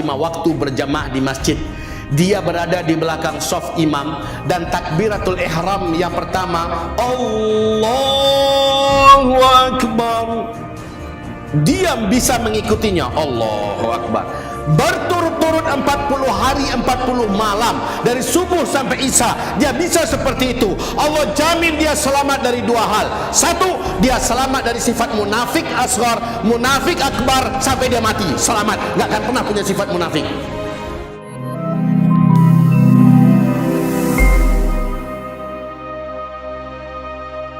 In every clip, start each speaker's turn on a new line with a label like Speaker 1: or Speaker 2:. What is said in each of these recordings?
Speaker 1: 5 waktu berjamaah di masjid. Dia berada di belakang shaf imam, dan takbiratul ihram yang pertama, Allahu Akbar, dia bisa mengikutinya, Allahu Akbar, berturut-turut 40 hari 40 malam, dari subuh sampai isya dia bisa seperti itu. Allah jamin dia selamat dari 2 hal. 1, dia selamat dari sifat munafik asghar, munafik akbar, sampai dia mati selamat, nggak akan pernah punya sifat munafik.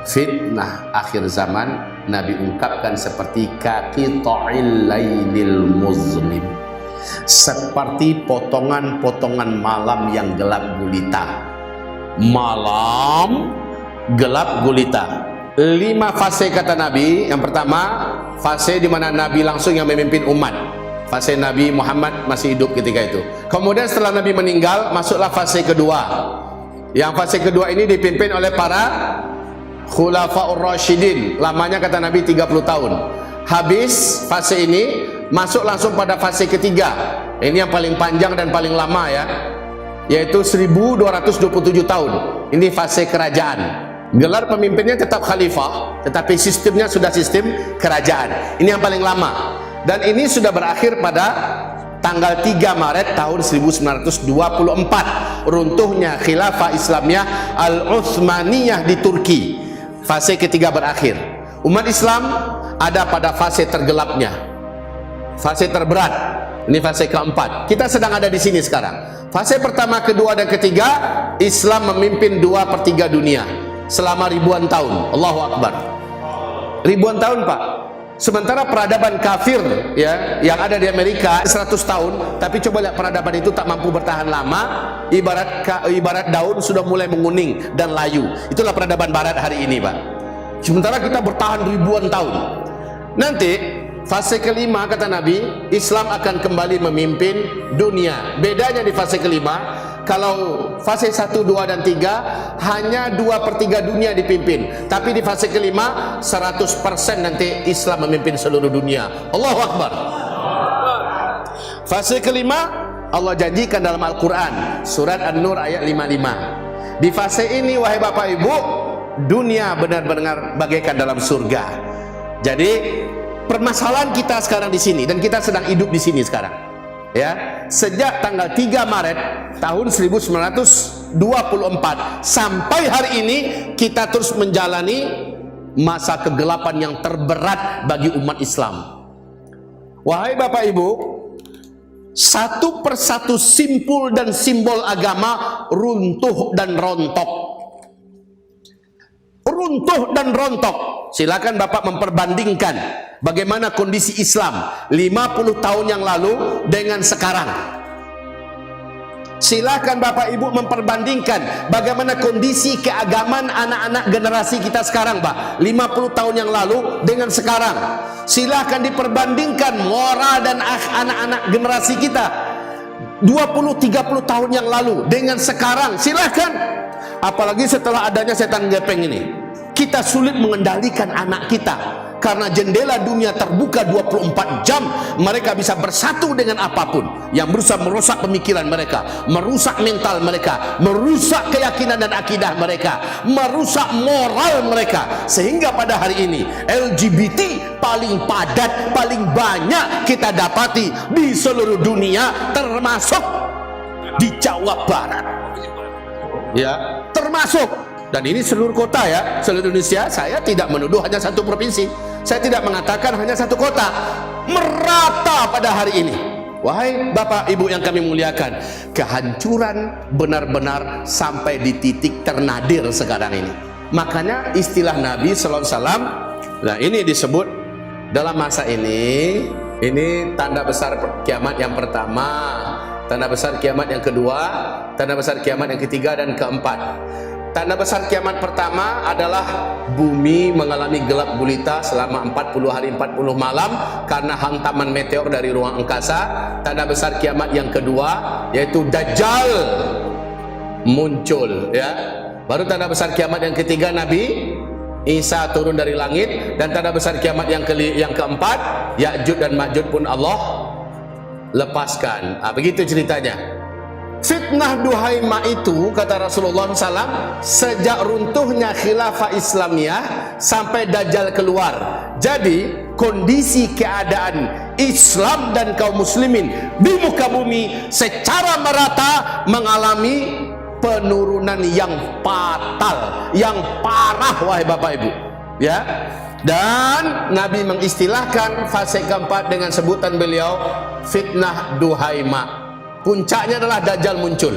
Speaker 1: Fitnah akhir zaman Nabi ungkapkan seperti qita'il lailil muzlim, seperti potongan-potongan malam yang gelap gulita. Malam gelap gulita. 5 fase kata Nabi. Yang pertama, fase di mana Nabi langsung yang memimpin umat. Fase Nabi Muhammad masih hidup ketika itu. Kemudian setelah Nabi meninggal, masuklah fase kedua. Yang fase kedua ini dipimpin oleh para Khulafaur Rasyidin, lamanya kata Nabi 30 tahun. Habis fase ini, masuk langsung pada fase ketiga. Ini yang paling panjang dan paling lama ya, yaitu 1227 tahun. Ini fase kerajaan. Gelar pemimpinnya tetap khalifah, tetapi sistemnya sudah sistem kerajaan. Ini yang paling lama. Dan ini sudah berakhir pada tanggal 3 Maret tahun 1924, runtuhnya khilafah Islamiyah Al-Utsmaniyah di Turki. Fase ketiga berakhir. Umat Islam ada pada fase tergelapnya, fase terberat. Ini fase keempat. Kita sedang ada di sini sekarang. Fase pertama, kedua, dan ketiga, Islam memimpin 2/3 dunia selama ribuan tahun. Allahu Akbar. Ribuan tahun, Pak. Sementara peradaban kafir ya yang ada di Amerika 100 tahun, tapi coba lihat peradaban itu tak mampu bertahan lama, ibarat daun sudah mulai menguning dan layu. Itulah peradaban barat hari ini, Pak. Sementara kita bertahan ribuan tahun. Nanti fase kelima kata Nabi, Islam akan kembali memimpin dunia. Bedanya di fase kelima, kalau fase 1, 2, dan 3 hanya 2/3 dunia dipimpin, tapi di fase kelima 100% nanti Islam memimpin seluruh dunia. Allahu Akbar. Fase kelima Allah janjikan dalam Al-Quran, surat An-Nur ayat 55. Di fase ini wahai Bapak Ibu, dunia benar-benar bagaikan dalam surga. Jadi permasalahan kita sekarang di sini, dan kita sedang hidup di sini sekarang ya, sejak tanggal 3 Maret tahun 1924 sampai hari ini kita terus menjalani masa kegelapan yang terberat bagi umat Islam. Wahai Bapak Ibu, satu persatu simpul dan simbol agama runtuh dan rontok. Runtuh dan rontok. Silakan Bapak memperbandingkan bagaimana kondisi Islam 50 tahun yang lalu dengan sekarang. Silakan Bapak Ibu memperbandingkan bagaimana kondisi keagamaan anak-anak generasi kita sekarang, Pak, 50 tahun yang lalu dengan sekarang. Silakan diperbandingkan moral dan anak-anak generasi kita 20-30 tahun yang lalu dengan sekarang. Silakan. Apalagi setelah adanya setan gepeng ini, kita sulit mengendalikan anak kita karena jendela dunia terbuka 24 jam. Mereka bisa bersatu dengan apapun yang berusaha merusak pemikiran mereka, merusak mental mereka, merusak keyakinan dan akidah mereka, merusak moral mereka. Sehingga pada hari ini LGBT paling padat, paling banyak kita dapati di seluruh dunia, termasuk di Jawa Barat ya, termasuk. Dan ini seluruh kota ya, seluruh Indonesia. Saya tidak menuduh hanya satu provinsi, saya tidak mengatakan hanya satu kota, merata pada hari ini. Wahai Bapak Ibu yang kami muliakan, kehancuran benar-benar sampai di titik ternadir sekarang ini. Makanya istilah Nabi Sallallahu Alaihi Wasallam, nah ini disebut dalam masa ini tanda besar kiamat yang pertama, tanda besar kiamat yang kedua, tanda besar kiamat yang ketiga dan keempat. Tanda besar kiamat pertama adalah bumi mengalami gelap gulita selama 40 hari 40 malam karena hantaman meteor dari ruang angkasa. Tanda besar kiamat yang kedua yaitu Dajjal muncul ya. Baru tanda besar kiamat yang ketiga Nabi Isa turun dari langit, dan tanda besar kiamat yang keempat Ya'juj dan Ma'juj pun Allah lepaskan. Begitu ceritanya. Fitnah Duhaimah itu, kata Rasulullah SAW, sejak runtuhnya khilafah Islamiyah sampai Dajjal keluar. Jadi kondisi keadaan Islam dan kaum muslimin di muka bumi secara merata mengalami penurunan yang fatal, yang parah, wahai Bapak Ibu, ya. Dan Nabi mengistilahkan fase keempat dengan sebutan beliau fitnah Duhaimah. Puncaknya adalah Dajjal muncul.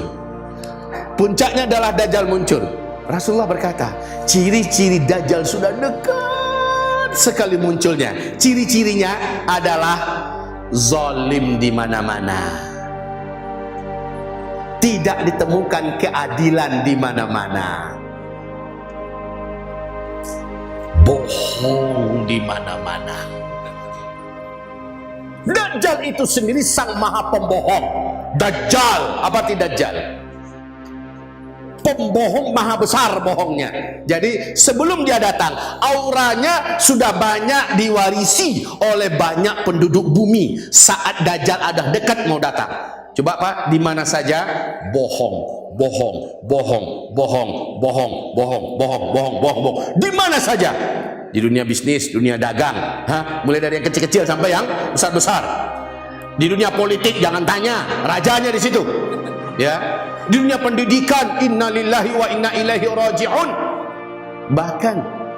Speaker 1: Puncaknya adalah Dajjal muncul. Rasulullah berkata, ciri-ciri Dajjal sudah dekat sekali munculnya. Ciri-cirinya adalah zalim di mana-mana. Tidak ditemukan keadilan di mana-mana. Bohong di mana-mana. Dajjal itu sendiri sang maha pembohong. Dajjal, apa tidak Dajjal? Pembohong maha besar bohongnya. Jadi sebelum dia datang, auranya sudah banyak diwarisi oleh banyak penduduk bumi. Saat Dajjal ada dekat mau datang, coba Pak, di mana saja bohong, bohong, bohong, bohong, bohong, bohong, bohong, bohong, bohong, di mana saja. Di dunia bisnis, dunia dagang, mulai dari yang kecil-kecil sampai yang besar-besar. Di dunia politik jangan tanya, rajanya di situ. Ya, di dunia pendidikan, innalillahi wa inna ilaihi raji'un. Bahkan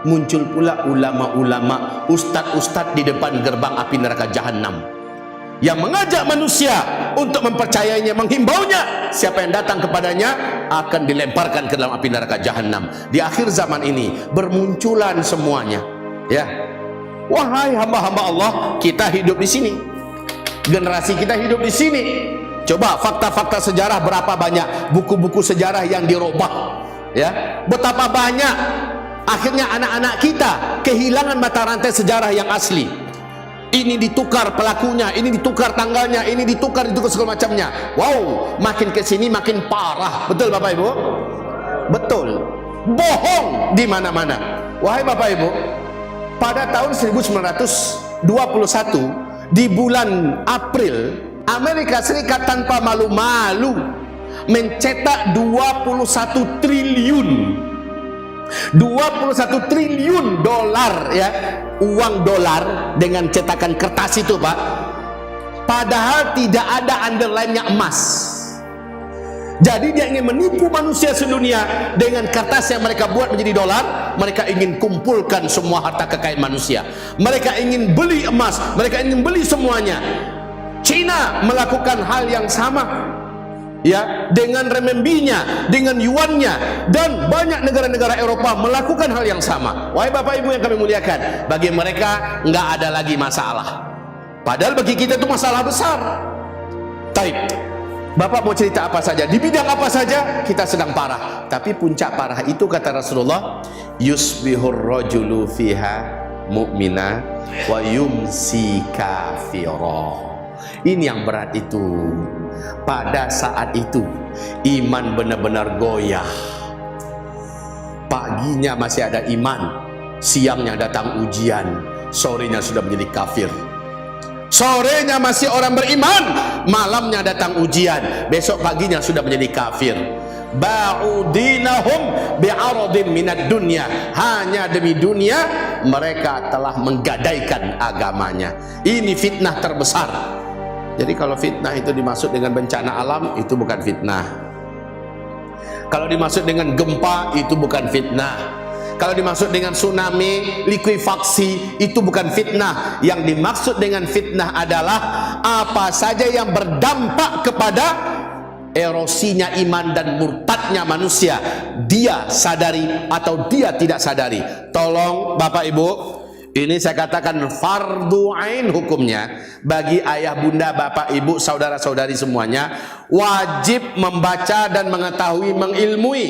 Speaker 1: muncul pula ulama-ulama, ustadz-ustadz di depan gerbang api neraka jahanam yang mengajak manusia untuk mempercayainya, menghimbaunya. Siapa yang datang kepadanya akan dilemparkan ke dalam api neraka jahanam. Di akhir zaman ini bermunculan semuanya. Ya, wahai hamba-hamba Allah, kita hidup di sini. Generasi kita hidup di sini. Coba fakta-fakta sejarah, berapa banyak buku-buku sejarah yang dirubah, ya? Betapa banyak akhirnya anak-anak kita kehilangan mata rantai sejarah yang asli. Ini ditukar pelakunya, ini ditukar tanggalnya, ini ditukar segala macamnya. Wow, makin ke sini makin parah. Betul Bapak Ibu? Betul. Bohong di mana-mana. Wahai Bapak Ibu, pada tahun 1921 di bulan April, Amerika Serikat tanpa malu-malu mencetak 21 triliun dolar, ya, uang dolar dengan cetakan kertas itu, Pak. Padahal tidak ada underline-nya emas. Jadi dia ingin menipu manusia sedunia dengan kertas yang mereka buat menjadi dolar. Mereka ingin kumpulkan semua harta kekayaan manusia. Mereka ingin beli emas, mereka ingin beli semuanya. Cina melakukan hal yang sama, ya, dengan renminbinya, dengan yuannya, dan banyak negara-negara Eropa melakukan hal yang sama. Wahai Bapak Ibu yang kami muliakan, bagi mereka nggak ada lagi masalah. Padahal bagi kita itu masalah besar. Taib. Bapak mau cerita apa saja, di bidang apa saja kita sedang parah. Tapi puncak parah itu, kata Rasulullah, yusbihur rajulu fiha mu'mina wa yumsi kafira. Ini yang berat itu. Pada saat itu iman benar-benar goyah. Paginya masih ada iman, siangnya datang ujian, sorenya sudah menjadi kafir. Sorenya masih orang beriman, malamnya datang ujian, besok paginya sudah menjadi kafir. Ba'udinahum bi'aradim minad dunya. Hanya demi dunia mereka telah menggadaikan agamanya. Ini fitnah terbesar. Jadi kalau fitnah itu dimaksud dengan bencana alam, itu bukan fitnah. Kalau dimaksud dengan gempa, itu bukan fitnah. Kalau dimaksud dengan tsunami, likuifaksi, itu bukan fitnah. Yang dimaksud dengan fitnah adalah apa saja yang berdampak kepada erosinya iman dan murtadnya manusia, dia sadari atau dia tidak sadari. Tolong Bapak Ibu, ini saya katakan fardu ain hukumnya bagi ayah bunda, bapak ibu, saudara-saudari semuanya, wajib membaca dan mengetahui, mengilmui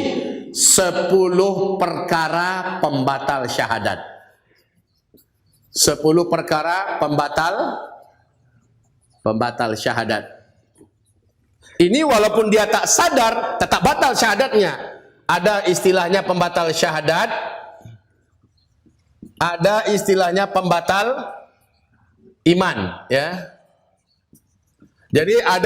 Speaker 1: 10 perkara pembatal syahadat. 10 perkara pembatal syahadat. Ini walaupun dia tak sadar, tetap batal syahadatnya. Ada istilahnya pembatal syahadat, ada istilahnya pembatal iman, ya. Jadi ada